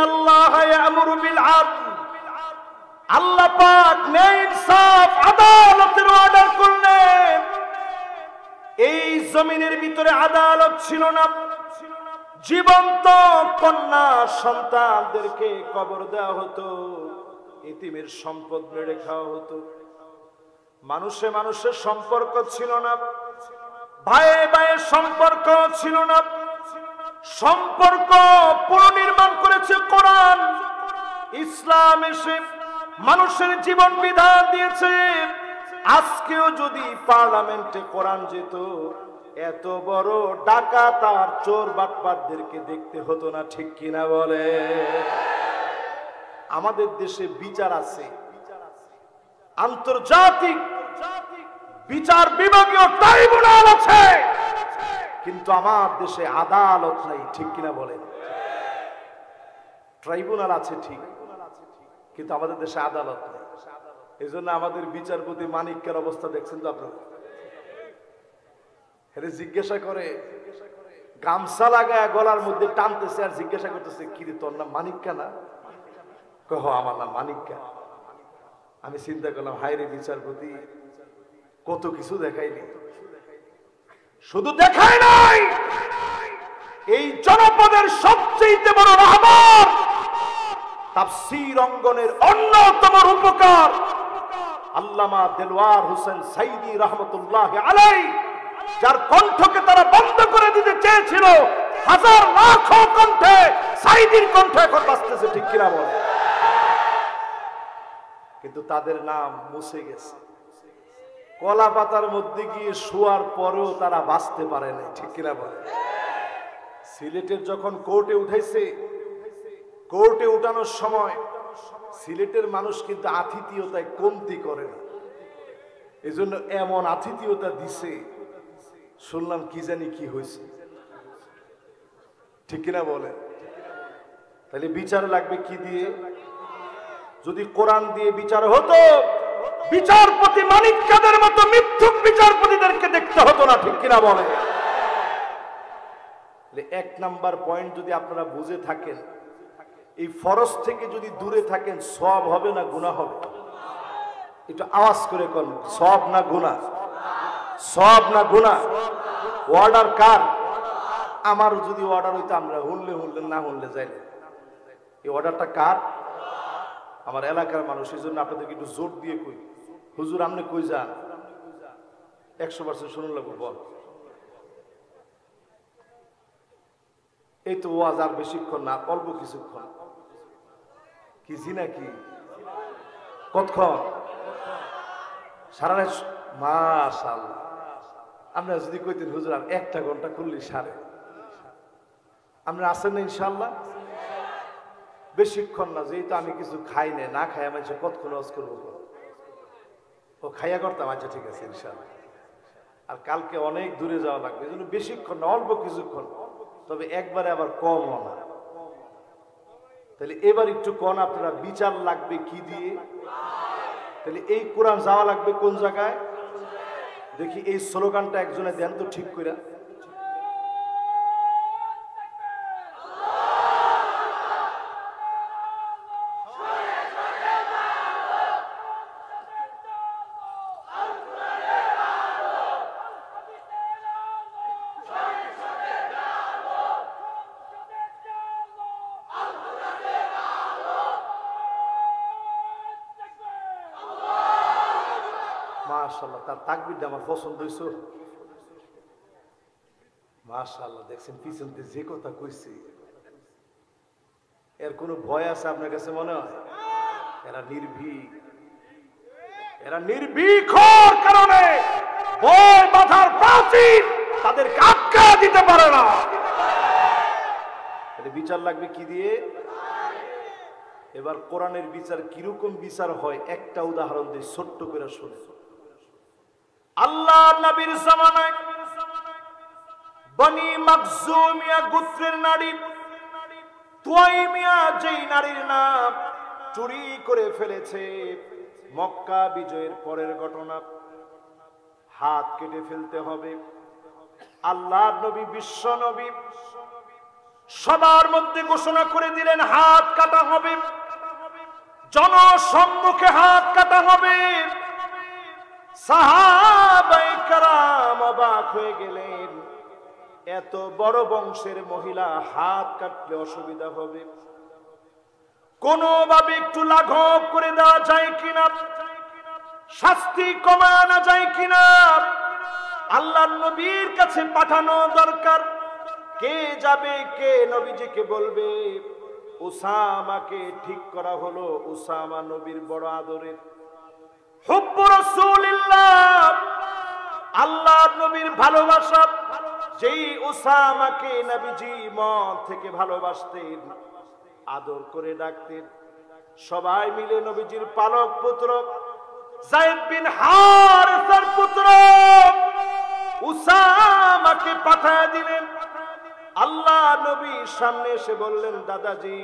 ইন্নাল্লাহা ইয়া'মুরু বিল আদল, আল্লাহ পাক ন্যায় ইনসাফ আদালতের অর্ডার করলেন। এই জমিনের ভিতরে আদালত ছিল না, জীবন্ত কন্যা সন্তানদেরকে কবর দেওয়া হতো, ইতিমের সম্পদ মেরে খাওয়া হতো, মানুষে মানুষের সম্পর্ক ছিল না, ভাইয়ে ভাইয়ে সম্পর্ক ছিল না। সম্পর্ক পুনর্নির্মাণ করেছে কোরআন, ইসলাম এসে মানুষের জীবন বিধান দিয়েছে। আজকেও যদি পার্লামেন্টে কোরআন যেত, এত বড় ডাকাত আর চোর বাটপারদেরকে দেখতে হতো না, ঠিক কিনা বলে? আমাদের দেশে বিচার আছে, আন্তর্জাতিক বিচার বিভাগীয় ট্রাইব্যুনাল আছে, কিন্তু আমার দেশে আদালত নাই, ঠিক কিনা বলে? ট্রাইব্যুনাল আছে ঠিক, কিন্তু আমাদের দেশে আদালত নেই। এই জন্য আমাদের বিচারপতি মানিক্যের অবস্থা দেখছেন তো আপনারা? জিজ্ঞাসা করে, গামছা লাগায় গলার মধ্যে টানতেছে আর জিজ্ঞাসা করতেছে, কি রে তোর নাম মানিক্যা না? কহ আমার নাম মানিক্যা। আমি চিন্তা করলাম, হায় রে বিচারপতি, কত কিছু দেখাইনি। শুধু দেখায় নাই, এই জনপদের সবচেয়ে বড় রাহবার, তাফসীর অঙ্গনের অন্যতম রূপকার আল্লামা দেলওয়ার হোসেন সাইদি রহমতুল্লাহ আলাইহি, যার কণ্ঠকে তারা বন্ধ করে দিতে চেয়েছিল, হাজার লাখো কণ্ঠে সাইদির কণ্ঠ এখন বাজতেছে, ঠিক কিনা বলে? কিন্তু তাদের নাম মুছে গেছে। কলা পাতার মধ্যে গিয়ে শোয়ার পরেও তারা বাঁচতে পারে না, ঠিক কিনা বলে? সিলেটের যখন কোর্টে উঠাইছে, কোর্টে উঠানোর সময় সিলেটের মানুষ কিন্তু আতিথেয়তায় কমতি করে না, এজন্য এমন আতিথেয়তা দিছে, শুনলাম কি জানি কি হয়েছে, ঠিক কিনা বলে? তাহলে বিচার লাগবে কি দিয়ে? যদি কোরআন দিয়ে বিচার হতো, বিচারপতি মানিক্যদের মতো মিথ্যুক বিচারপতিদেরকে দেখতে হতো না, ঠিক কিনা বলে? এক নাম্বার পয়েন্ট যদি আপনারা বুঝে থাকেন, এই ফরজ থেকে যদি দূরে থাকেন, সওয়াব হবে না গুনাহ হবে? একটু আওয়াজ করে কোন, সওয়াব না গুনাহ? সওয়াব না গুনাহ? অর্ডার কার? আমার যদি অর্ডার হইতো আমরা হুনলে হুনলে, না হুনলে যাইলে। এই অর্ডারটা কার? আমার এলাকার মানুষ। এই জন্য আপনাদেরকে একটু জোর দিয়ে কই, হুজুর আপনি কই যান? 100% শুনুন লাগবো, বল। এই তো ওয়াজ আর বেশিক্ষণ না, অল্প কিছুক্ষণ। কি জিনা কি? কতক্ষণ? সারা রাত? মাশাআল্লাহ। আমরা যদি কইতেন হুজুর আর 1 ঘন্টা করলে সারে, আমরা আছেন না ইনশাআল্লাহ? বেশিক্ষণ না, যেহেতু আমি কিছু খাই না, না খাই আমি কতক্ষণ ওয়াজ করবো? ও খাইয়া করতাম, আচ্ছা ঠিক আছে ইনশাআল্লাহ। আর কালকে অনেক দূরে যাওয়া লাগবে, এই জন্য বেশিক্ষণ না, অল্প কিছুক্ষণ, তবে একবারে আবার কম না। তাহলে এবার একটু কোন আপনারা, বিচার লাগবে কি দিয়ে? তাহলে এই কোরআন যাওয়া লাগবে কোন জায়গায়? দেখি এই স্লোগানটা একজনে দেন তো ঠিক করে। মাশাআল্লাহ, তার তাকবীরটা আমার পছন্দ হইছে। মাশাআল্লাহ, দেখছেন পিছনতে যে কথা কইছি, এর কোনো ভয় আছে আপনার কাছে মনে হয়? এরা নির্ভীক, এরা নির্ভীক হওয়ার কারণে ভয় বাধার প্রাচীর তাদেরকে আটকা দিতে পারে না। তাহলে বিচার লাগবে কি দিয়ে? এবার কোরআনের বিচার কিরকম বিচার হয় একটা উদাহরণ দিয়ে ছোট্ট করে শুনে। আল্লাহ নবীর জামানায় বনি মাখজুমিয়া গোত্রের নারী তুয়াইমিয়া, যেই নারীর নাম চুরি করে ফেলেছে, মক্কা বিজয়ের পরের ঘটনা, হাত কেটে ফেলতে হবে। আল্লাহর নবী, বিশ্ব নবী সবার মধ্যে ঘোষণা করে দিলেন হাত কাটা হবে, জনসম্মুখে হাত কাটা হবে। সাহাবায়ে কেরাম অবাক হয়ে গেলেন, এত বড় বংশের মহিলা হাত কাটলে অসুবিধা হবে, কোনোভাবে একটু লাঘব করে দেওয়া যায় কিনা, শাস্তি কমানো যায় কিনা, আল্লাহর নবীর কাছে পাঠানো দরকার। কে যাবে, কে নবীজিকে বলবে? উসামাকে ঠিক করা হলো। উসামা নবীর বড় আদরের, হুব্বু রাসূলিল্লাহ, আল্লাহর নবীর ভালোবাসা। যেই উসামাকে নবীজি মন থেকে ভালোবাসতেন, আদর করে ডাকতেন। সবাই মিলে নবীজির পালক পুত্র যায়েদ বিন হারেসার পুত্র উসামাকে পাঠিয়ে দিলেন। আল্লাহ নবীর সামনে এসে বললেন, দাদাজি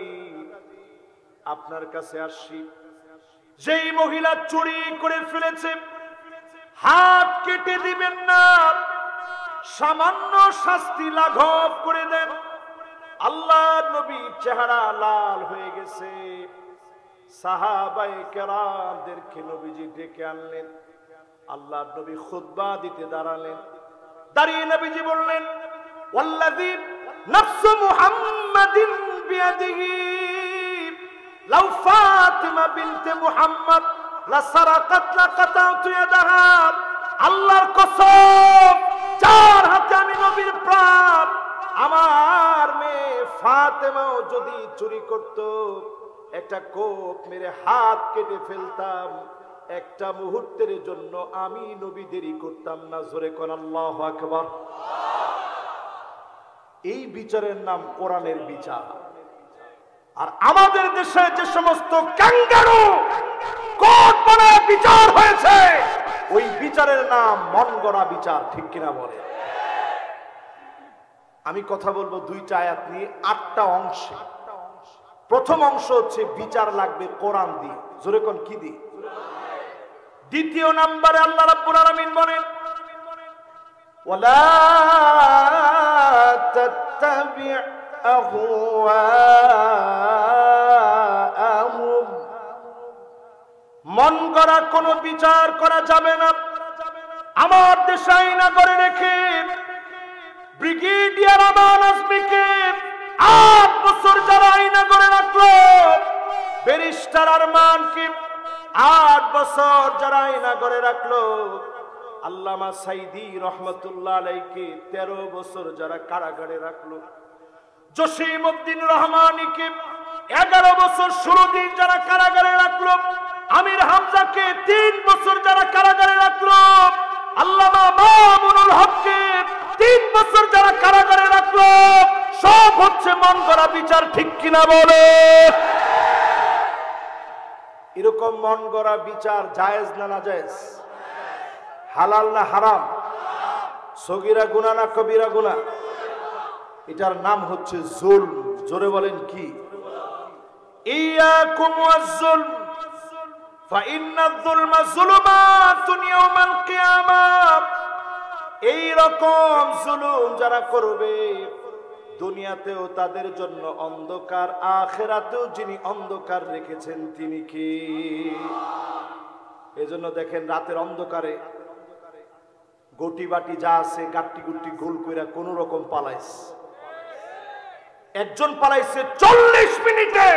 আপনার কাছে আসছি, যেই মহিলা চুরি করে ফেলেছে হাত কেটে দিবেন না, সামান্য শাস্তি লাঘব করে দেন। আল্লাহ নবীর চেহারা লাল হয়ে গেছে। সাহাবায়ে কেরামদেরকে নবীজি ডেকে আনলেন। আল্লাহ নবী খুতবা দিতে দাঁড়ালেন। দাঁড়িয়ে নবীজি বললেন, ওয়াল্লাযী নাফসু মুহাম্মাদিন বিয়াদিহি লাউ ফাতিমা বিনতে মুহাম্মদ লাসারাকাত লাকাতাতু ইয়াদাহা। আল্লাহর কসম, যার হাতে আমি নবীর প্রাণ, আমার মেয়ে ফাতেমাও যদি চুরি করত, একটা কোপ মেরে হাত কেটে ফেলতাম। একটা মুহূর্তের জন্য আমি নবী দেরি করতাম না। জোরে কোন আল্লাহু আকবার। এই বিচারের নাম কোরআনের বিচার। আর আমাদের দেশে যে সমস্ত ক্যাঙ্গারু কোর্ট বানায় বিচার হয়েছে, ওই বিচারের নাম মন গড়া বিচার। ঠিক কিনা বলে? আমি কথা বলবো দুইটা আয়াত নিয়ে, 8টা অংশে। প্রথম অংশ হচ্ছে বিচার লাগবে কোরআন দিয়ে। জোরে কোন কি দিয়ে? দ্বিতীয় নম্বরে আল্লাহ রাব্বুল আলামিন বলেন, ওয়ালা তাত্তাবি আহওয়াআহুম, মন গড়া কোনো বিচার করা যাবে না। আমার দেশে আইনা করে রেখে ব্রিগেডিয়ার আমান আজমিকে 8 বছর যারা আইনা করে রাখলো, ব্যারিস্টার আরমানকে 8 বছর যারা আইনা করে রাখলো, আল্লামা সাইদি রহমতুল্লাহ আলাইকে 13 বছর যারা কারাগারে রাখলো, জসিমউদ্দিন রহমানীকে 11 বছর 16 দিন যারা কারাগারে রাখলো, আমির হামজাকে 3 বছর যারা কারাগারে রাখলো, আল্লামা মামুনুল হককে 3 বছর যারা কারাগারে রাখলো, সব হচ্ছে মন গড়া বিচার। ঠিক কিনা বলে? এরকম মন গড়া বিচার জায়েজ না নাজায়েজ? হালাল না হারাম? সগীরা গুনাহ না কবিরা গুনাহ? এটার নাম হচ্ছে জুলম। জোরে বলেন কি? ইয়াকুম ওয়াজ-জুলম ফাইন্নায যুলমা যুলুমাতুন ইয়াওমাল কিয়ামাহ। এই রকম জুলুম যারা করবে, দুনিয়াতেও তাদের জন্য অন্ধকার, আখিরাতেও যিনি অন্ধকার রেখেছেন তিনি কি? এজন্য দেখেন রাতের অন্ধকারে গটি বাটি যা আছে গাট্টি গুট্টি গোল কইরা কোন রকম পালাইছে। একজন পালাইছে 40 মিনিটে,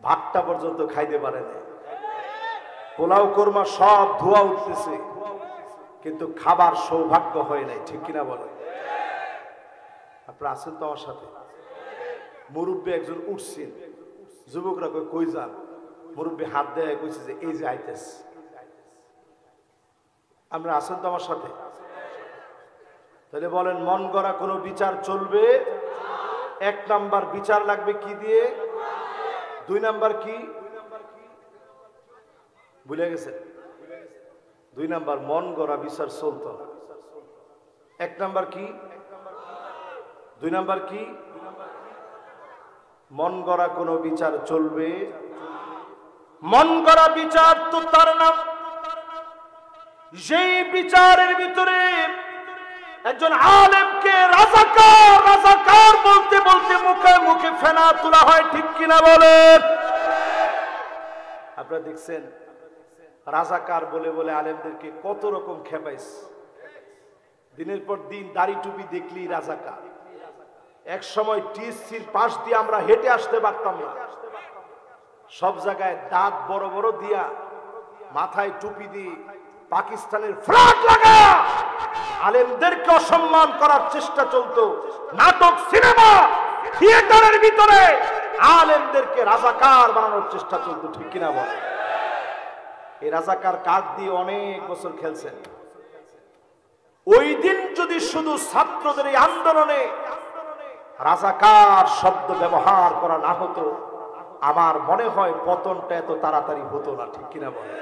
ভাতটা পর্যন্ত খাইতে পারে না। পোলাও কোরমা সব ধোয়া উঠতেছে, কিন্তু খাবার সৌভাগ্য হয় নাই। ঠিক কিনা বলে? আপনারা আছেন তো আমার সাথে? মুরব্বী একজন উঠছেন, যুবকরা কই কই যান? মুরব্বী হাত দেয় কইছে যে এই যে আইতেছে। আমরা আছেন তো আমার সাথে? তাহলে বলেন মন গড়া কোনো বিচার চলবে? 1 নাম্বার বিচার লাগবে কি দিয়ে? 2 নাম্বার কি ভুলে গেছেন? 2 নাম্বার মন গড়া বিচার চলতো। 1 নাম্বার কি? 2 নাম্বার কি? মন গড়া কোনো বিচার চলবে? মন গড়া বিচার তো তার নাম যেই বিচারের ভিতরে একজন আলেমকে রাজাকার রাজাকার বলতে বলতে মুখে মুখে ফেনা তোলা হয়, ঠিক কিনা বলেন? আপনারা দেখছেন রাজাকার বলে বলে আলেমদেরকে কত রকম খেপাইছে। দিনের পর দিন দাড়ি টুপি দেখলি রাজাকার। এক সময় টিএসসির পাশ দিয়ে আমরা হেঁটে আসতে পারতাম না, সব জায়গায় দাঁত বড় বড় দিয়া, মাথায় টুপি দিয়ে, পাকিস্তানের ফ্ল্যাগ লাগা আলেমদেরকে অসম্মান করার চেষ্টা চলতো। নাটক, সিনেমা, থিয়েটারের ভিতরে আলেমদেরকে রাজাকার বানানোর চেষ্টা চলতো, ঠিক কিনা বলে? এই রাজাকার কার্ড দিয়ে অনেক বছর খেলছেন। ওই দিন যদি শুধু ছাত্রদের এই আন্দোলনে রাজাকার শব্দ ব্যবহার করা না হতো, আমার মনে হয় পতনটা এত তাড়াতাড়ি হতো না, ঠিক কিনা বলে?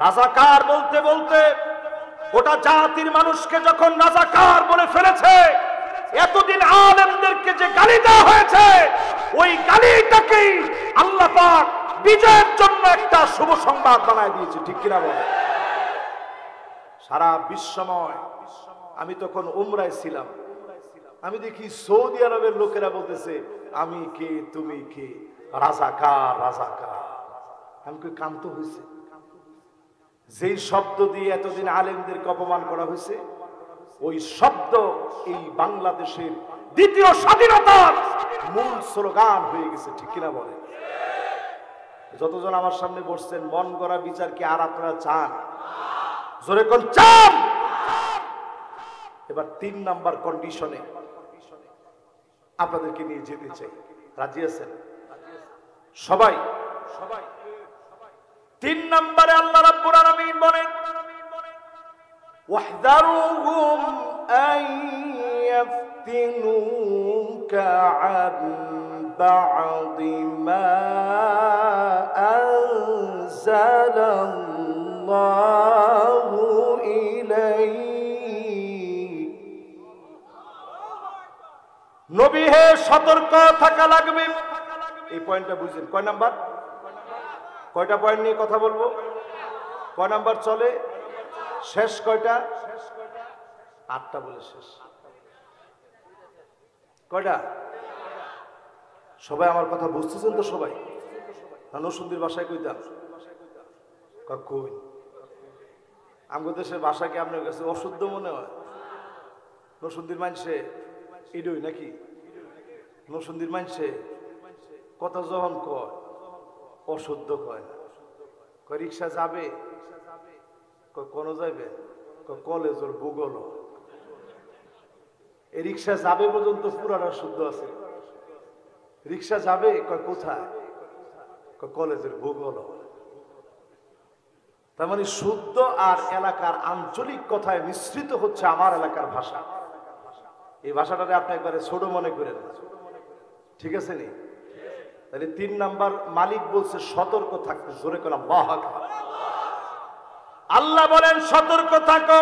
রাজাকার বলতে বলতে গোটা জাতির মানুষকে যখন রাজাকার বলে ফেলেছে, এতদিন আলেমদেরকে যে গালি দেওয়া হয়েছে, ওই গালিটাকেই আল্লাহ পাক বিজয়ের জন্য একটা শুভ সংবাদ বানায় দিয়েছে, ঠিক কিনা বলে? সারা বিশ্বময়, আমি তখন উমরায় ছিলাম, আমি দেখি সৌদি আরবের লোকেরা বলতেছে আমি কে তুমি কে, রাজাকার রাজাকার। আমি কই কান্ত হয়েছে? যেই শব্দ দিয়ে এতদিন আলেমদেরকে অপমান করা হয়েছে, ওই শব্দ এই বাংলাদেশের দ্বিতীয় স্বাধীনতার মূল স্লোগান হয়ে গেছে, ঠিক কিনা বলে? যতজন আমার সামনে বসছেন, মন গড়া বিচার কি আর আপনারা চান? জোরে কোন চান? এবার 3 নাম্বার কন্ডিশনে আপনাদেরকে নিয়ে যেতে চাই, রাজি আছেন সবাই? 3 নম্বরে আল্লাহ রাব্বুল আলামিন বলেন, ওয়াহদারুহুম আন ইয়াফতিনুকা আন বা'দি মা আনজালাল্লাহু ইলাইক। নবী হে, সতর্ক থাকা লাগবে। এই পয়েন্টটা বুঝেন? কয় নাম্বার? কয়টা পয়েন্ট নিয়ে কথা বলবো? কয় নাম্বার চলে? শেষ কয়টা? 8টা বলে শেষ। কয়টা? সবাই আমার কথা বুঝতেছেন তো? সবাই নরসিংদীর ভাষায় কইতাম, কই আমাদের দেশের ভাষা কি আপনার কাছে অশুদ্ধ মনে হয়? নরসিংদীর মানুষে এডই নাকি? নরসিংদীর মানুষে কথা যখন কয় অশুদ্ধ কয় না। কয় রিক্সা যাবে, কোন যাইবে, কলেজ ওর ভূগোল। এই রিক্সা যাবে পর্যন্ত পুরাটা শুদ্ধ আছে। রিক্সা যাবে, কয় কোথায়, কলেজের ভূগোল। তার মানে শুদ্ধ আর এলাকার আঞ্চলিক কথায় মিশ্রিত হচ্ছে আমার এলাকার ভাষা। এই ভাষাটারে আপনি একবারে ছোট মনে করেন, ঠিক আছে নি? তাহলে 3 নাম্বার মালিক বলছে সতর্ক থাকতে। জোরে করে আল্লাহু আকবার। আল্লাহ বলেন সতর্ক থাকো,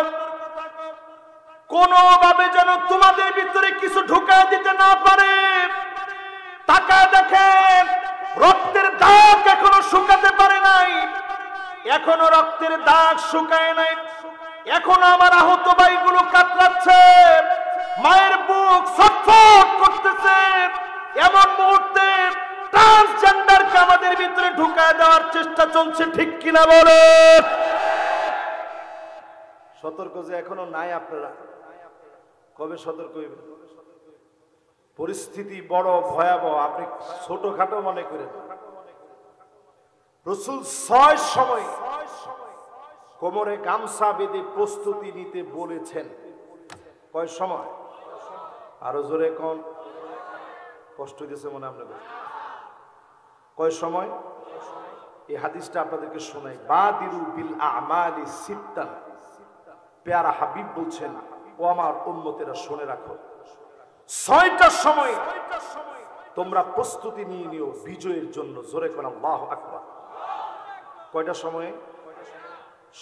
কোনোভাবে যেন তোমাদের ভিতরে কিছু ঢুকায় দিতে না পারে। তাকায় দেখেন, রক্তের দাগ এখনো শুকাতে পারে নাই, এখনো রক্তের দাগ শুকায় নাই, এখনো আমার আহত ভাইগুলো কাতরাচ্ছে, মায়ের বুক ছটফট করতেছে। এমন মুহূর্তে ট্রান্সজেন্ডারকে আমাদের ভিতরে ঢুকায় দেওয়ার চেষ্টা চলছে, ঠিক কিনা বলে? সতর্ক যে এখনো নাই, আপনারা কবে সতর্ক হইবেন? পরিস্থিতি বড় ভয়াবহ, আপনি ছোটখাটো মনে করেন। রাসূল 6 সময় কোমরে গামছা বেঁধে প্রস্তুতি নিতে বলেছেন। কয় সময়? আরো জোরে কোন? কষ্ট দিয়েছে মনে আপনাদের? কয় সময়? এই হাদিসটা আপনাদেরকে শোনাই। বাদিরু বিল আমালি সিত্তান। পেয়ারা হাবিব বলছেন, ও আমার উম্মতেরা শুনে রাখো, 6টা সময় তোমরা প্রস্তুতি নিয়ে নিও বিজয়ের জন্য। জোরে কোন আল্লাহু আকবার। কয়টা সময়ে?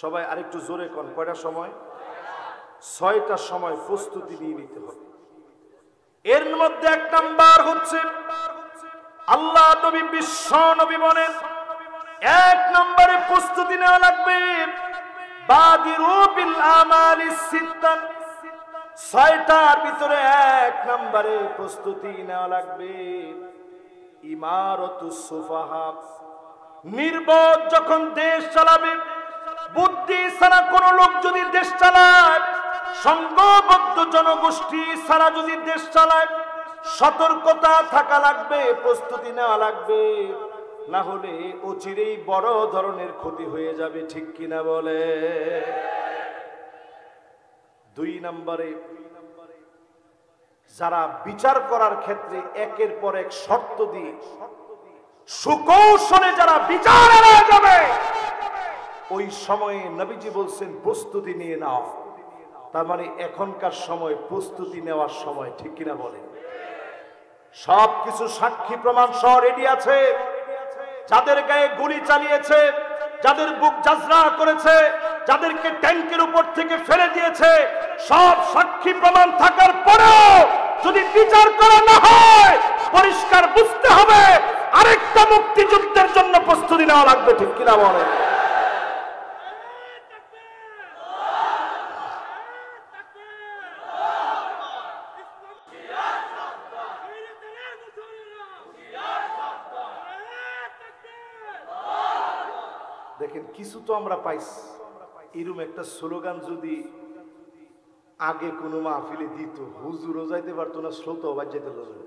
সবাই আরেকটু জোরে কোন, কয়টা সময়? 6টা সময় প্রস্তুতি নিয়ে নিতে হবে। এর মধ্যে 1 নাম্বার হচ্ছে, আল্লাহ নবী বিশ্ব নবী বলেন 1 নম্বরে প্রস্তুতি নেওয়া লাগবে। বাদিরু বিল আমালি সিত্তান, ছয়টার ভিতরে এক নম্বরে প্রস্তুতি নেওয়া লাগবে ইমারতুস সুফাহা। নির্বোধ যখন দেশ চালাবে, বুদ্ধি ছাড়া কোন লোক যদি দেশ চালায়, সংঘবদ্ধ জনগোষ্ঠী ছাড়া যদি দেশ চালায়, সতর্কতা থাকা লাগবে, প্রস্তুতি নেওয়া লাগবে, না হলে অচিরেই বড় ধরনের ক্ষতি হয়ে যাবে। ঠিক কিনা বলে? দুই নম্বরে যারা বিচার করার ক্ষেত্রে একের পর এক শর্ত দিয়ে সুকৌশলে যারা বিচার এড়ায় যাবে, ওই সময়ে নবীজি বলছেন প্রস্তুতি নিয়ে নাও। তার মানে এখনকার সময় প্রস্তুতি নেওয়ার সময়। ঠিক কিনা বলেন? সবকিছু সাক্ষী প্রমাণ সহ রেডি আছে। যাদের গায়ে গুলি চালিয়েছে, যাদের বুক জাজরা করেছে, যাদেরকে ট্যাঙ্কের উপর থেকে ফেলে দিয়েছে, সব সাক্ষী প্রমাণ থাকার পরেও যদি বিচার করা না হয়, পরিষ্কার বুঝতে হবে আরেকটা মুক্তিযুদ্ধের জন্য প্রস্তুতি নেওয়া লাগবে। ঠিক কিনা বলে? দেখেন, কিছু তো আমরা পাইছি। এরকম একটা স্লোগান যদি আগে কোনো মাহফিলে দিত, হুজুরও যাইতে পারতো না, শ্রোতাও বাদ যেতে পারতো না।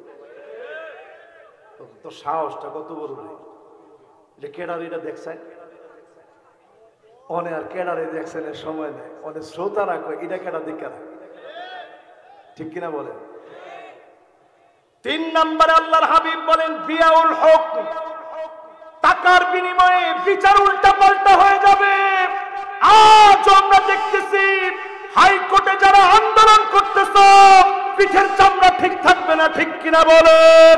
তো সাহসটা কত বড়! এটা কেডার, এটা দেখছেন অনে, আর কেডারে দেখছেন এর সময় নেই। অনেক শ্রোতারা কয় এটা কেডা দিকে। ঠিক কিনা বলেন? তিন নম্বরে আল্লাহর হাবিব বলেন বিয়াউল হক, টাকার বিনিময়ে বিচার উল্টা পাল্টা হয়ে যাবে। আজ আমরা দেখতেছি হাইকোর্টে যারা আন্দোলন করতেছ, পিঠের চামড়া ঠিক থাকবে না। ঠিক কিনা বলেন?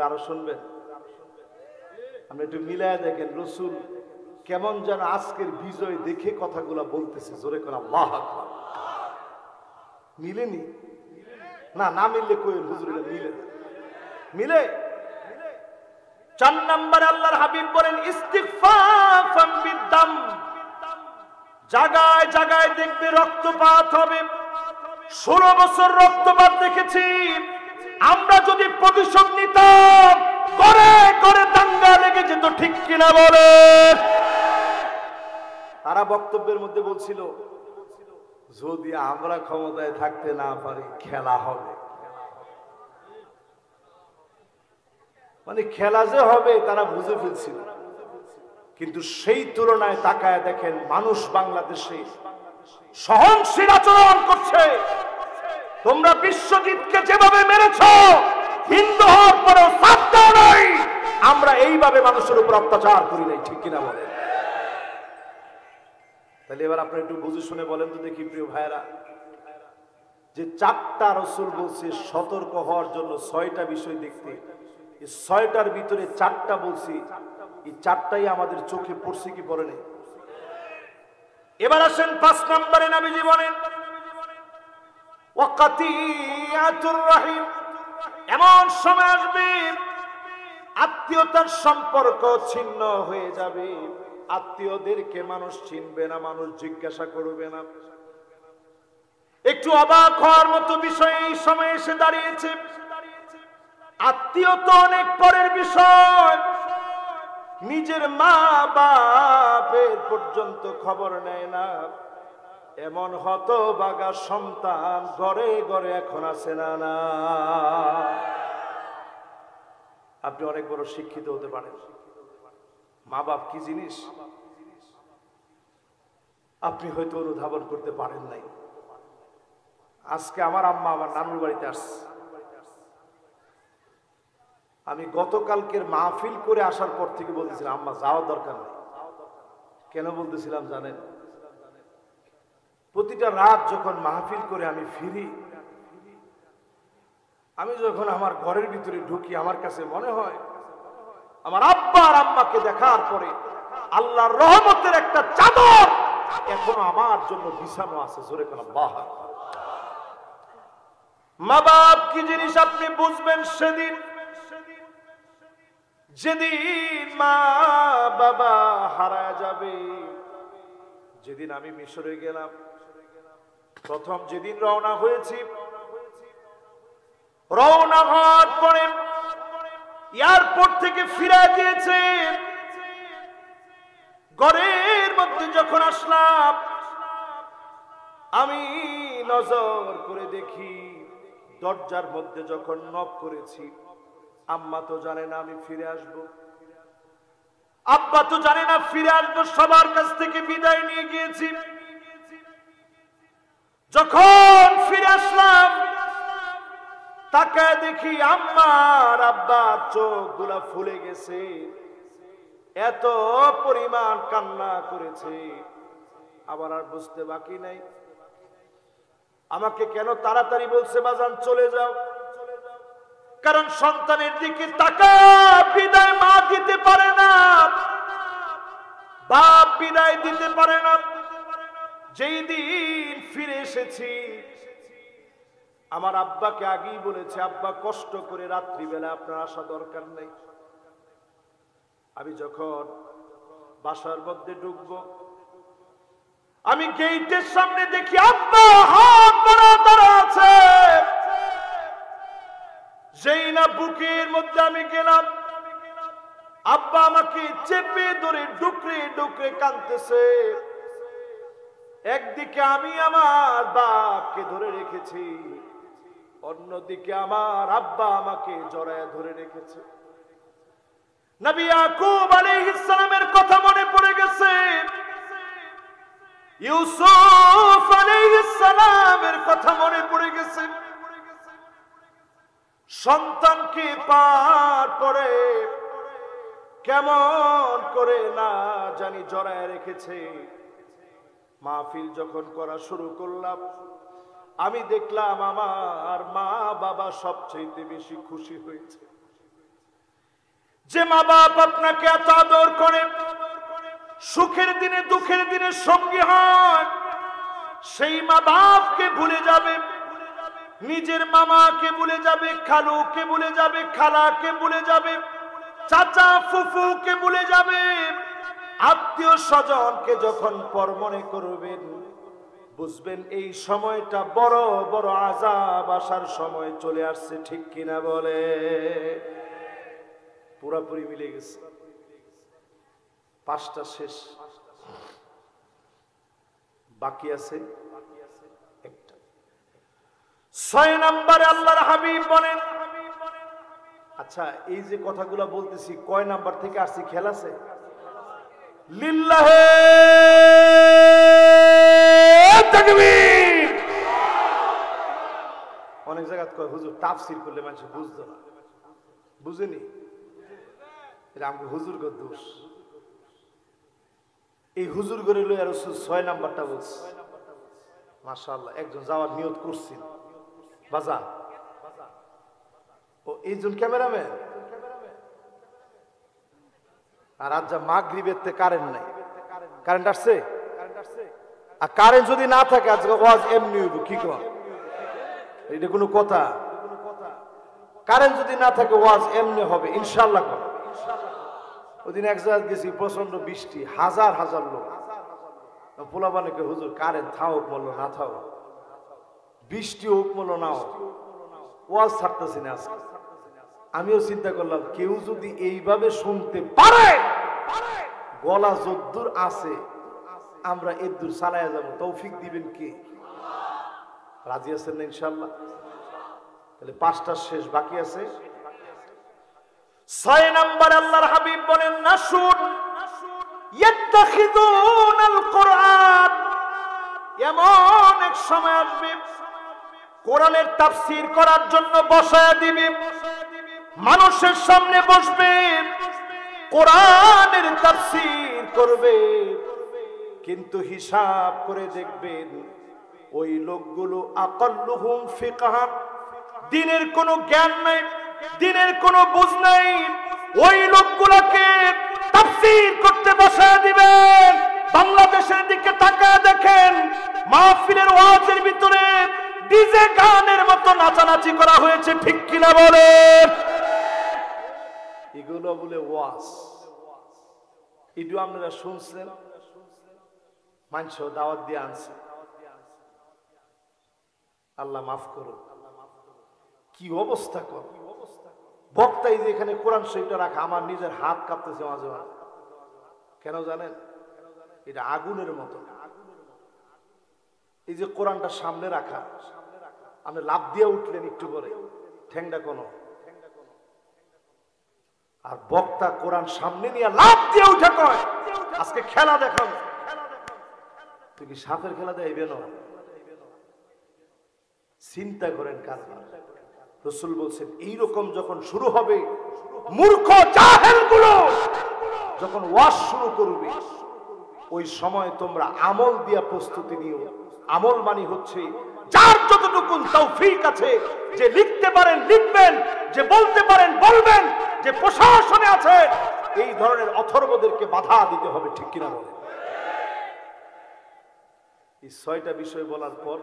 আরো শুনবেন, আপনি একটু মিলায় দেখেন রসুল কেমন যেন আজকের বিজয় দেখে কথাগুলা বলতেছে। জোরে করে আল্লাহু আকবার। মিলেনি না? না মিললে কই হুজুর মিলে মিলে। চার নম্বরে আল্লাহর হাবিব বলেন ইস্তিগফাফাম বিদ্দাম, জায়গায় জায়গায় দেখবে রক্তপাত হবে। 16 বছর রক্তপাত দেখেছি। আমরা যদি প্রতিশোধ নিতাম, করে করে দাঙ্গা লেগে যেত। ঠিক কিনা বলে? তারা বক্তব্যের মধ্যে বলছিল যদি আমরা ক্ষমতায় থাকতে না পারি খেলা হবে। মানে খেলা যে হবে তারা বুঝে ফেলছিল। কিন্তু সেই তুলনায় তাকায় দেখেন মানুষ বাংলাদেশে সহনশীল আচরণ করছে। তোমরা বিশ্বজিৎকে যেভাবে মেরেছ, হিন্দু হওয়ার পরেও সাথে নাই, আমরা এইভাবে মানুষের উপর অত্যাচার করি নাই। ঠিক কিনা বলেন? তাহলে এবার আপনি একটু বুঝে শুনে বলেন তো দেখি প্রিয় ভাইরা, যে 4টা রাসূল বলছে সতর্ক হওয়ার জন্য 6টা বিষয় দেখতে, এই 6টার ভিতরে 4টা বলছি, এই 4টাই আমাদের চোখে পড়ছে কি পড়ে নাই? এবার আসেন 5 নম্বরে নবীজি বলেন ওয়াকাতিয়াতুর রহিম, এমন সময় আসবে আত্মীয়তার সম্পর্ক ছিন্ন হয়ে যাবে। আত্মীয়দেরকে মানুষ চিনবে না, মানুষ জিজ্ঞাসা করবে না। একটু অবাক হওয়ার মতো বিষয় এই সময় এসে দাঁড়িয়েছে। আত্মীয়তা অনেক পরের বিষয়। নিজের মা বাপের পর্যন্ত খবর নেয় না, এমন হতভাগা সন্তান ঘরে ঘরে এখন আছে না? না, আপনি অনেক বড় শিক্ষিত হতে পারেন, মা বাপ কি জিনিস আপনি হয়তো অনুধাবন করতে পারেন নাই। আজকে আমার আম্মা আমার নানুর বাড়িতে আসছে। আমি গতকালকের মাহফিল করে আসার পর থেকে বলতেছিলাম আম্মা যাওয়ার দরকার নেই। কেন বলতেছিলাম জানেন? প্রতিটা রাত যখন মাহফিল করে আমি ফিরি, আমি যখন আমার ঘরের ভিতরে ঢুকি, আমার কাছে মনে হয় আমার আব্বা আর আম্মাকে দেখার পরে আল্লাহর রহমতের একটা চাদর এখনো আমার জন্য বিছানো আছে। জোরে কোন আল্লাহ। মা বাপ কি জিনিস আপনি বুঝবেন সেদিন, যেদিন মা বাবা হারায় যাবে। যেদিন আমি মিশরে গেলাম, প্রথম যেদিন রওনা হয়েছি, রওনা হওয়ার পরে এয়ারপোর্ট থেকে ফিরে দিয়েছে। ঘরের মধ্যে যখন আসলাম, আমি নজর করে দেখি দরজার মধ্যে যখন নক করেছি, আম্মা তো জানে না আমি ফিরে আসব, আব্বা তো জানে না ফিরে আসবো, সবার কাছ থেকে বিদায় নিয়ে গিয়েছি। যখন ফিরে আসলাম, তাকায় দেখি আম্মার আব্বার চোখগুলা ফুলে গেছে, এত পরিমাণ কান্না করেছে। আবার আর বুঝতে বাকি নাই, আমাকে কেন তাড়াতাড়ি বলছে বাজান চলে যাও, কারণ সন্তানের দিকে তাকা বিদায় মা দিতে পারে না, বাপ বিদায় দিতে পারে না। যেই দিন ফিরে এসেছি, আমার আব্বাকে আগেই বলেছে, আব্বা কষ্ট করে রাত্রিবেলা আপনার আসা দরকার নেই। আমি যখন বাসার মধ্যে ঢুকবো, আমি গেটের সামনে দেখি আব্বা হাত ধরা আছে। যেই না বুকের মধ্যে আমি গেলাম, আব্বা আমাকে চেপে ধরে ডুকরে ডুকরে কাঁদতেছে। একদিকে আমি আমার বাপকে ধরে রেখেছি, অন্যদিকে আমার আব্বা আমাকে জড়ায় ধরে রেখেছে। নবী ইয়াকুব আলাইহিস সালামের কথা মনে পড়ে গেছে, ইউসুফ আলাইহিস সালামের কথা মনে পড়ে গেছে। সন্তানকে পার পরে কেমন করে না জানি জড়ায় রেখেছে। মাহফিল যখন করা শুরু করলাম, আমি দেখলাম আমার মা বাবা সবচেয়ে বেশি খুশি হয়েছে। যে মা বাপ আপনাকে এত আদর করে, সুখের দিনে দুঃখের দিনে সঙ্গী হয়, সেই মা বাপকে ভুলে যাবে, নিজের মামাকে ভুলে যাবে, খালুকে ভুলে যাবে, খালাকে ভুলে যাবে, চাচা ফুফুকে ভুলে যাবে। আত্মীয় স্বজনকে যখন পর মনে করবেন, বুঝবেন এই সময়টা বড় বড় আযাব আসার সময় চলে আসছে। ঠিক কিনা বলে? পুরাপুরি মিলে গেছে। পাঁচটা শেষ, বাকি আছে একটা। 6 নম্বরে আল্লাহর হাবিব বলেন, আচ্ছা এই যে কথাগুলো বলতেছি কয় নাম্বার থেকে আসছি খেয়াল আছে? লিল্লাহে তাকবীর। অনেক জায়গা কয় হুজুর তাফসীর করলে মানুষ বুঝতো না, বুঝেনি, এটা আমাকে হুজুর গো দোষ। এই হুজুর করে লইয়া রাসূল 6 নাম্বারটা বলছে। মাশাআল্লাহ, একজন যাওয়ার নিয়ত করছেন বাজার, ও এইজন ক্যামেরাম্যান। আর আজ যা মাগরিবের তে কারেন্ট নাই, কারেন্ট আসছে? আর কারেন্ট যদি না থাকে আজকে ওয়াজ এমনি হইব। কি কর, এটা কোনো কথা? কারেন্ট যদি না থাকে ওয়াজ এমনি হবে ইনশাআল্লাহ। ওদিন এক জায়গায় গেছি, প্রচন্ড বৃষ্টি, হাজার হাজার লোক। পোলাপানকে হুজুর কারেন্ট থাকুক বললো, না থাকুক, বৃষ্টি হোক বললো, না হোক, ওয়াজ ছাড়তেছি না আজকে। আমিও চিন্তা করলাম, কেউ যদি এইভাবে শুনতে পারে, গলা যদ্দূর আছে আমরা এদূর চালায়া যাবো। তৌফিক দিবেন কে? রাজি আছেন না ইনশাআল্লাহ? তাহলে 5টা শেষ, বাকি আছে 6 নাম্বার। আল্লাহর হাবিব বলেন, নাসুন ইয়াত্তাখিযুনাল কুরআন। এমন এক সময় আসবে, কোরআনের তাফসীর করার জন্য বসায়া দিবে, মানুষের সামনে বসবে, কোরআনের তাফসীর করবে, কিন্তু হিসাব করে দেখবেন ওই লোকগুলো আকাল্লুহুম ফিকহান, দ্বীনের কোনো জ্ঞান নাই, দ্বীনের কোনো বুঝ নাই। ওই লোকগুলোকে তাফসীর করতে বসায় দিবেন। বাংলাদেশের দিকে তাকায় দেখেন, মাহফিলের ওয়াজের ভিতরে ডিজে গানের মতো নাচানাচি করা হয়েছে। ঠিক কিনা বলেন? এগুলো বলে ওয়াজ। এগুলো আপনারা শুনছেন, মানুষ দাওয়াত দিয়ে আনছে। আল্লাহ মাফ করুন। কি অবস্থা কর বক্তাই যে এখানে কোরআন শরীফটা রাখা, আমার নিজের হাত কাঁপতেছে মাঝে মাঝে। কেন জানেন? এটা আগুনের মতো। এই যে কোরআনটা সামনে রাখা, আপনি লাভ দিয়ে উঠলেন একটু পরে, ঠ্যাংটা কোনো, আর বক্তা কোরআন সামনে নিয়ে লাভ দিয়ে উঠে কয় আজকে খেলা দেখাবো। তুই কি সাপের খেলা দেখাইবে না? চিন্তা করেন কারবার। রাসূল বলছেন এইরকম যখন শুরু হবে, মূর্খ জাহেল গুলো যখন ওয়াজ শুরু করবে, ওই সময় তোমরা আমল দিয়া প্রস্তুতি নিও। আমল মানে হচ্ছে যার যতটুকু তৌফিক আছে, যে লিখতে পারেন লিখবেন, যে বলতে পারেন বলবেন, যে প্রশাসনে আছে এই ধরনের অথর্বদেরকে বাধা দিতে হবে। ঠিক কিনা বলেন? এই ৬টা বিষয় বলার পর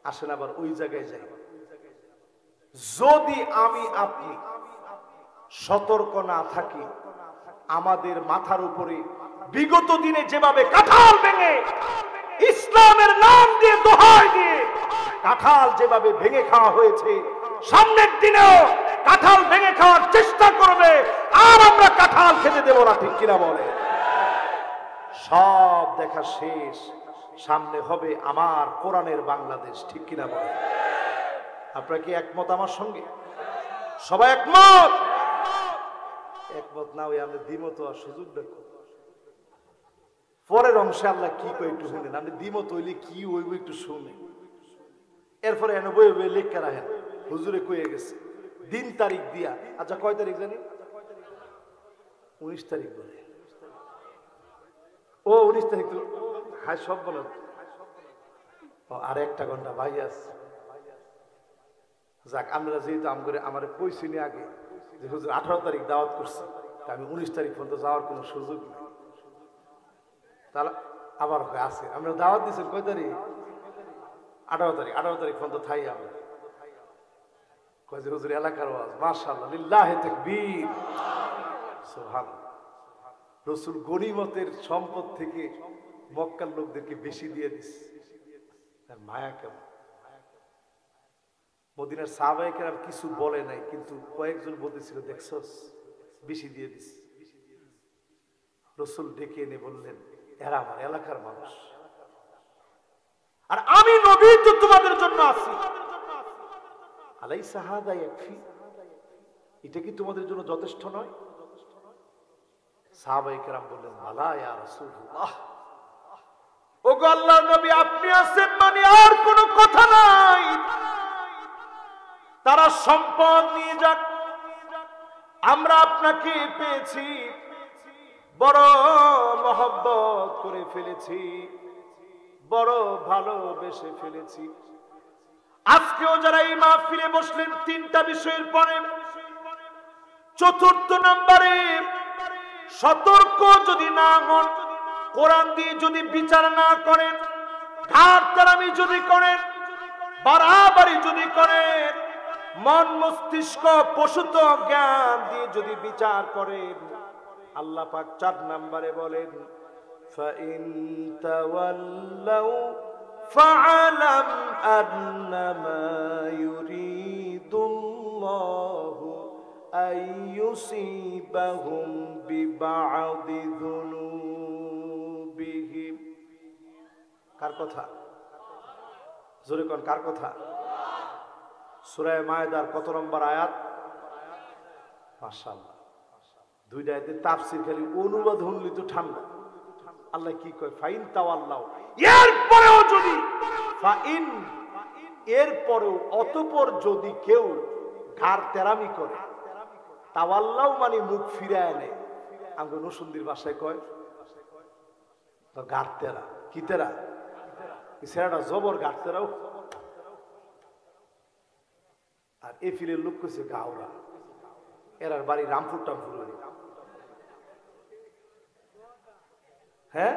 আসেন আবার ওই জায়গায় যাই। যদি আমি আপনি সতর্ক না থাকি, আমাদের মাথার উপরে বিগত দিনে যেভাবে কাঁঠাল ভেঙে, ইসলামের নাম দিয়ে দোহাই দিয়ে কাঁঠাল যেভাবে ভেঙে খাওয়া হয়েছে, সামনের দিনেও কাঁঠাল ভেঙে খাওয়ার চেষ্টা করবে, আর আমরা কাঁঠাল খেতে দেব না। ঠিক কিনা বলে? সব দেখা শেষ, সামনে হবে আমার কোরআনের বাংলাদেশ। ঠিক কিনা বলে? আপনারা কি একমত আমার সঙ্গে? সবাই একমত? একমত না হয়ে আমরা দ্বিমত আর সুযোগ দেখো। পরের অংশে আল্লাহ কি কই একটু শুনেন। আপনি দ্বিমত হইলে কি হইব একটু শুনে, এরপরে এনে বই বই লেখা রাখেন। হুজুরে কয়ে গেছে দিন তারিখ দিয়া। আচ্ছা কয় তারিখ জানি? 19 তারিখ বলে। ও 19 তারিখ তো হ্যাঁ সব বলেন। আর 1টা ঘন্টা ভাই আছে। যাক, আমরা যেহেতু আমার কইছিনি আগে যে হুজুর 18 তারিখ দাওয়াত করছে, আমি 19 তারিখ পর্যন্ত যাওয়ার কোনো সুযোগ নেই। তাহলে আবার আছে, আমরা দাওয়াত দিচ্ছেন কয় তারিখ? 18 তারিখ। 18 তারিখ পর্যন্ত থাই আমরা। কয় যে হুজুর এলাকার ওয়াজ, মাশাআল্লাহ, লিল্লাহি তাকবীর, সুবহানাল্লাহ। রাসূল গনিমতের সম্পদ থেকে মক্কার লোকদেরকে বেশি দিয়ে দিচ্ছে। মায়া কেমন! মদিনার সাহাবায়ে কেরাম কিছু বলে নাই, কিন্তু কয়েকজন বলতেছিল দেখছস বেশি দিয়ে দিস। রাসূল ডেকে এনে বললেন এরা আমার এলাকার মানুষ, আর আমি নবী তো তোমাদের জন্য আছি। আলাইসা হাদা ইয়াকফি, এটা কি তোমাদের জন্য যথেষ্ট নয়? সাহাবায়ে কেরাম বললেন আলা ইয়া রাসূলুল্লাহ, ওগো আল্লাহর নবী আপনি আছেন মানে আর কোনো কথা নাই। তারা সম্পদ নিয়ে যাক, আমরা আপনাকে পেয়েছি, বড় মহব্বত করে ফেলেছি, বড় ভালোবেসে ফেলেছি। আজকেও যারা এই মাহফিলে বসলেন 3টা বিষয়ের পরে 4র্থ নম্বরে সতর্ক যদি না হন, কোরআন দিয়ে যদি বিচার না করেন, ঢাড়তারামি যদি করেন, বাড়াবাড়ি যদি করেন, মন মস্তিষ্ক পশুত জ্ঞান দিয়ে যদি বিচার করেন, আল্লাহ পাক 4 নম্বরে বলেন ফাইন তাওয়াল্লাউ ফাআলাম আন্নামা ইউরিদুল্লাহু আইয়ুসিবাহুম বিবা'দি যুনুবিহিম। কার কথা? জোরে কোন কার কথা? সূরা মায়েদার কত নম্বর আয়াত? মাশাআল্লাহ, 2টা আয়াতের তাফসীর খালি অনুবাদ হলি তো ঠান্ডা। আল্লাহ কি কয়? ফাইন তাওয়াল্লাউ, এরপরেও যদি, ফাইন এরপরেও, অতঃপর যদি কেউ ঘাড় তেরামি করে, তাওয়াল্লাউ মানে মুখ ফিরায় নেয়। আমাকে নসুন্দির ভাষায় কয় ঘাড় তেরা। কি তেরা? সেরাটা জবর ঘাড় তেরাও। আর এ ফিলের লোক কইছে গাওরা, এরার বাড়ি রামপুর টামপুর। হ্যাঁ,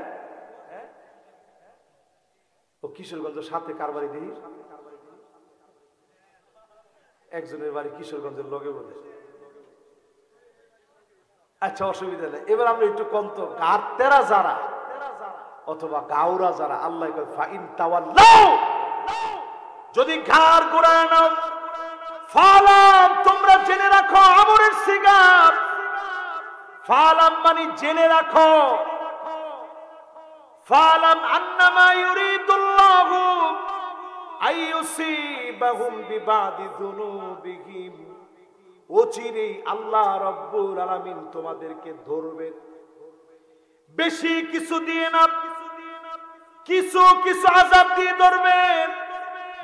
ও কিশোরগঞ্জের সাথে কার বাড়ি দেখি? একজনের বাড়ি কিশোরগঞ্জের লগে বলে। আচ্ছা অসুবিধা নেই। এবার আমরা একটু কন্ত ঘাড় তেরা যারা অথবা গাওরা যারা, আল্লাহ কয় ফাইন তাওয়াল্লাউ, যদি ঘাড় ঘোরায় নাও, ফালাম তোমরা জেনে রাখো, আমরের সিগার, ফালাম মানে জেনে রাখো, ফালাম আন্নামা ইউরিদুল্লাহু আইয়ুসিবাহুম বিবাদি যুনুবিহিম, অচিরেই আল্লাহ রাব্বুল আলামিন তোমাদেরকে ধরবে। বেশি কিছু দিয়ে না, কিছু কিছু আযাব দিয়ে ধরবেন।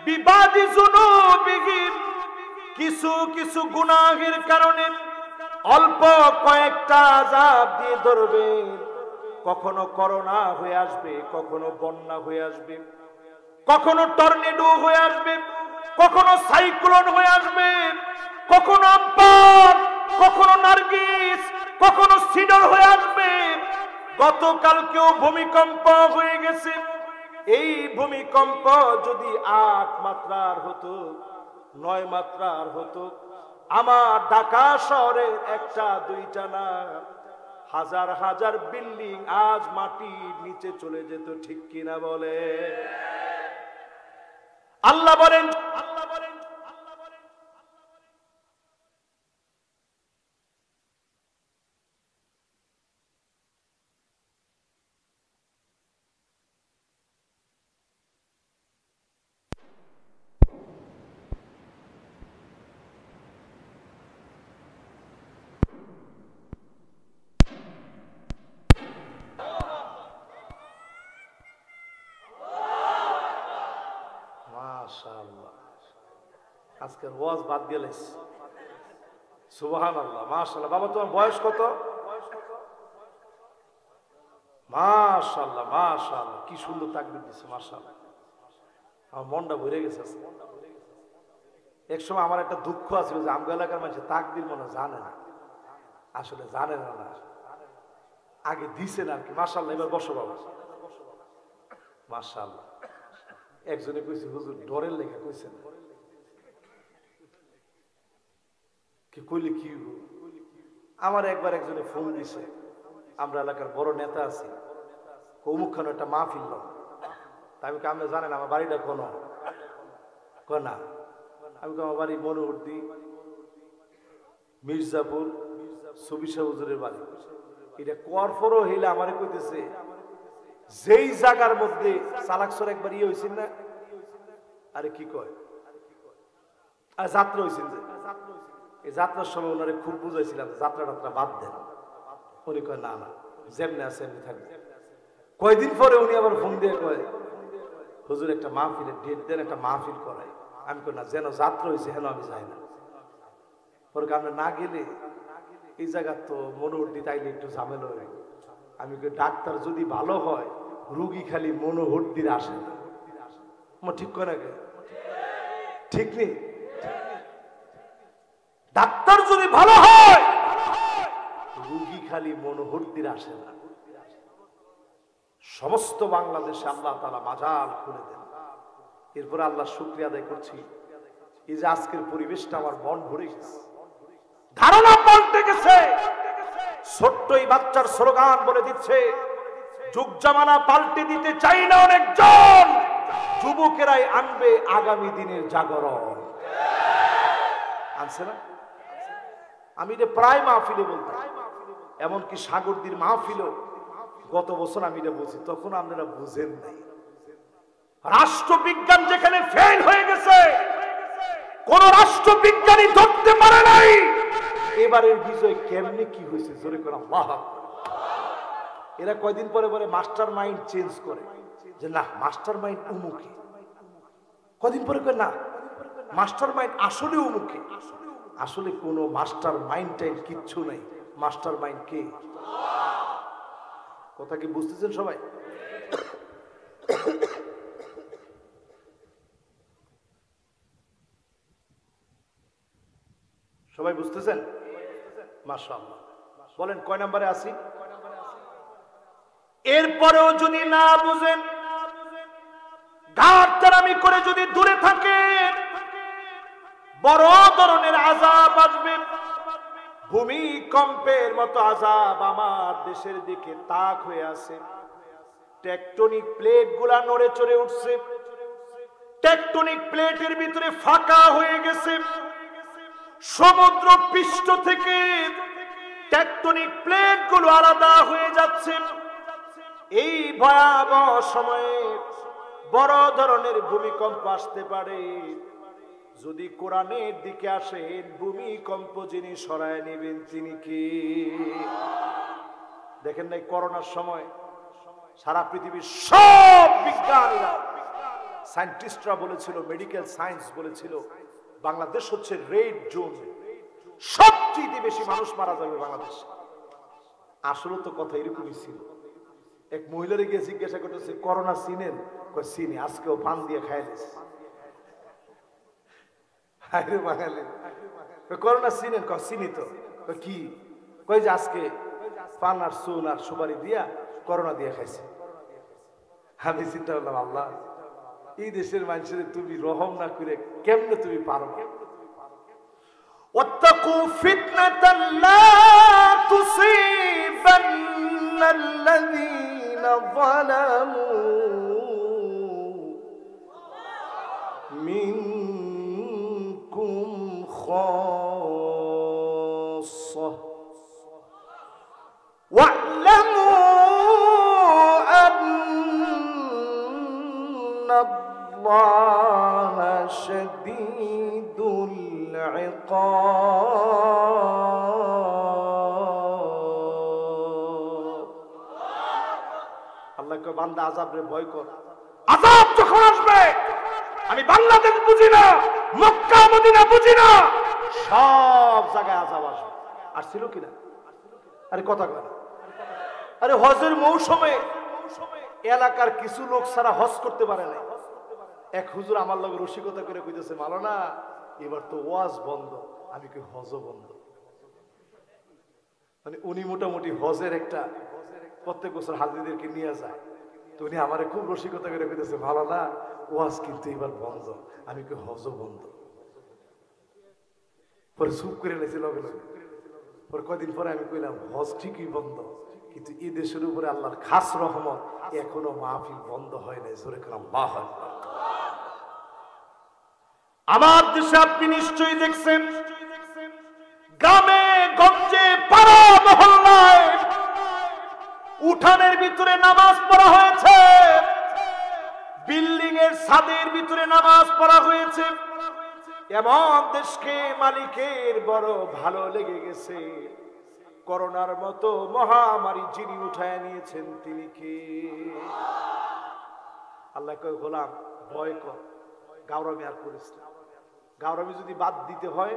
বিবাদি যুনুবিহিম, কিছু কিছু গুনাহের কারণে অল্প কয়েকটা আযাব দিয়ে ধরবেন। কখনো করোনা হয়ে আসবে, কখনো বন্যা হয়ে আসবে, কখনো টর্নেডো হয়ে আসবে, কখনো সাইক্লোন হয়ে আসবে, কখনো আমপান, কখনো নার্গিস, কখনো সিডর হয়ে আসবে। গতকালকেও ভূমিকম্প হয়ে গেছে। এই ভূমিকম্প যদি 8 মাত্রার হতো, 9 মাত্রার হতো, আমার ঢাকা শহরের একটা দুইটা না, হাজার হাজার বিল্ডিং আজ মাটির নিচে চলে যেত। ঠিক কিনা বলে? আল্লাহ বলেন, মাশাআল্লাহ, আজকের ওয়াজ বাদ দিলেন। সুবহানাল্লাহ, মাশাআল্লাহ। বাবা তোমার বয়স কত? মাশাআল্লাহ, মাশাআল্লাহ, কি সুন্দর তাকবীর দিছে, মাশাআল্লাহ। আমার মনটা ভরে গেছে। এক সময় আমার একটা দুঃখ আছে যে আমগো এলাকার মানুষ তাকবীর মনে জানে না, আসলে জানে না, আগে দিছে না আর কি। মাশাআল্লাহ, এবার বসো বাবা। মাশাআল্লাহ। একজনে কইছে হুজুর ডরের লেখা কইছেন, কি কইলে কি হইব? আমার একবার একজনে ফোন দিছে, আমরা এলাকার বড় নেতা আছি, অমুকখানে একটা মাহফিল দাও। আমি আপনি জানেন আমার বাড়িটা কোন না? আমি আমার বাড়ি মনোহরদি, মির্জাপুর, সুবিশা হুজুরের বাড়ি। এটা করফরও হইলে আমারে কইতেছে যেই জায়গার মধ্যে চালাকসর একবার ইয়ে হয়েছিল না, আরে কি কয়, আর যাত্রা হয়েছিল যে, এই যাত্রার সময় ওনারে খুব বুঝাইছিলাম যাত্রা টাত্রা বাদ দেন। উনি কয় না না, যেমনি আছে এমনি থাকবে। কয়দিন পরে উনি আবার ফোন দিয়ে কয় হুজুর একটা মাহফিলের ডেট দেন, একটা মাহফিল করাই। আমি কই না, যেন যাত্রা হয়েছে হেন আমি যাই না। পরে আমরা না গেলে এই জায়গা তো মনোহরদি তাইলে একটু ঝামেলা হয়ে। আমি কই ডাক্তার যদি ভালো হয়, রুগী খালি মনোহরদির আসে না। ঠিক কয় না? ঠিক নেই? ডাক্তার যদি ভালো হয়, রুগী খালি মনোহরদির আসে না। সমস্ত বাংলাদেশে আল্লাহ তাআলা মাজাল খুলে দেন। এরপরে আল্লাহ শুকরিয়া আদায় করছি, এই যে আজকের পরিবেশটা আমার মন ভরে গেছে, ধারণা পাল্টে গেছে। ছোট্ট এই বাচ্চার স্লোগান বলে দিচ্ছে, যুগ জামানা পাল্টে দিতে চাই না অনেকজন, যুবকেরাই আনবে আগামী দিনের জাগরণ। আনছে না? আমি এটা প্রায় মাহফিলে বলতাম, এমনকি সাগরদীর মাহফিলও গত বছর আমি এটা বলছি, তখন আপনারা বুঝেন নাই। রাষ্ট্রবিজ্ঞান যেখানে ফেল হয়ে গেছে, কোন রাষ্ট্রবিজ্ঞানী ধরতে পারে নাই এবারের বিজয় কেমনে কি হয়েছে। জোরে করে আল্লাহু আকবার। এরা কয়দিন পরে পরে মাস্টার মাইন্ড চেঞ্জ করে, যে না মাস্টার মাইন্ড উমুকে, কদিন পরে কয় না মাস্টার মাইন্ড আসলে উমুকে। আসলে কোন মাস্টার মাইন্ড টাইম কিচ্ছু নাই। মাস্টার মাইন্ড কে? কথা কি বুঝতেছেন সবাই? সবাই বুঝতেছেন? মাশাআল্লাহ। বলেন কয় নম্বরে আছি? এরপরেও যদি না বুঝেন, ঘাটতারামি করে যদি দূরে থাকেন, বড় ধরনের আযাব আসবে। ভূমিকম্পের মতো আযাব আমার দেশের দিকে তাক হয়ে আছে। টেকটনিক প্লেট গুলা নড়ে চড়ে উঠছে। টেকটনিক প্লেটের ভিতরে ফাঁকা হয়ে গেছে, সমুদ্র পৃষ্ঠ থেকে টেকটনিক প্লেট গুলো আলাদা হয়ে যাচ্ছে। এই ভয়াবহ সময়ে বড় ধরনের ভূমিকম্প আসতে পারে। যদি কোরআনের দিকে আসেন, ভূমিকম্প যিনি সরায় নেবেন তিনি কে? দেখেন নাই করোনার সময় সারা পৃথিবীর সব বিজ্ঞানীরা, সায়েন্টিস্টরা বলেছিল, মেডিকেল সায়েন্স বলেছিল বাংলাদেশ হচ্ছে রেড জোন, সবচেয়ে বেশি মানুষ মারা যাবে বাংলাদেশে। আসলে তো কথা এরকমই ছিল। এক মহিলারে গিয়ে জিজ্ঞাসা করতেছে, করোনা চিনেন? কয় চিনি, আজকেও পান দিয়ে খাই দিস। বাঙালি করোনা চিনেন? কয় চিনি তো। কি? কয় যে আজকে পান আর চুন আর সুপারি দিয়া করোনা দিয়ে খাইছে। আমি চিন্তা করলাম, আল্লাহ, এই দেশের মানুষের তুমি রহম না করে কেমনে তুমি পারো? ওয়াত্তাকু ফিতনাতান লা তুসিবান্নাল্লাযীনা যালামু মিনকুম খাসসাহ ওয়া'লামু আন্নাল্লাহা শাদীদুল ইকাব। আল্লাহ কয়, বান্দা আযাবের ভয় কর। আযাব যখন আসবে, আমি বাংলাদেশ বুঝি না, মক্কা মদিনা বুঝি না, সব জায়গায় আযাব আসবে। আসছিল কিনা? আরে কথা কয় না। আরে হজের মৌসুমে এলাকার কিছু লোক ছাড়া হজ করতে পারে না। এক হুজুর আমার লগে রসিকতা করে কইতেছে, মাওলানা এবার তো ওয়াজ বন্ধ। আমি কই হজও বন্ধ? মানে উনি মোটামুটি হজের একটা প্রত্যেক বছর হাজিদেরকে নিয়ে যায়। তো উনি আমারে খুব রসিকতা করে কইতেছে, মাওলানা ওয়াজ কিন্তু এবার বন্ধ। আমি কই হজও বন্ধ? পরে চুপ করে নিয়েছে লগে লগে। পরে কয়দিন পরে আমি কইলাম, হজ ঠিকই বন্ধ, কিন্তু এই দেশের উপরে আল্লাহর খাস রহমত, এখনো মাহফিল বন্ধ হয় নাই। জোরে করে আল্লাহু আকবার। আমার দেশে আপনি নিশ্চয়ই দেখছেন, গ্রামে গঞ্জে পাড়া মহল্লায় উঠানের ভিতরে নামাজ পড়া হয়েছে, বিল্ডিং এর ছাদের ভিতরে নামাজ পড়া হয়েছে। এমন দেশকে মালিকের বড় ভালো লেগে গেছে। করোনার মতো মহামারী যিনি উঠায় নিয়েছেন তিনি কে? আল্লাহ কয়, গোলাম ভয় কর, গাওরামি আর করিস না। গাওরামি যদি বাদ দিতে হয়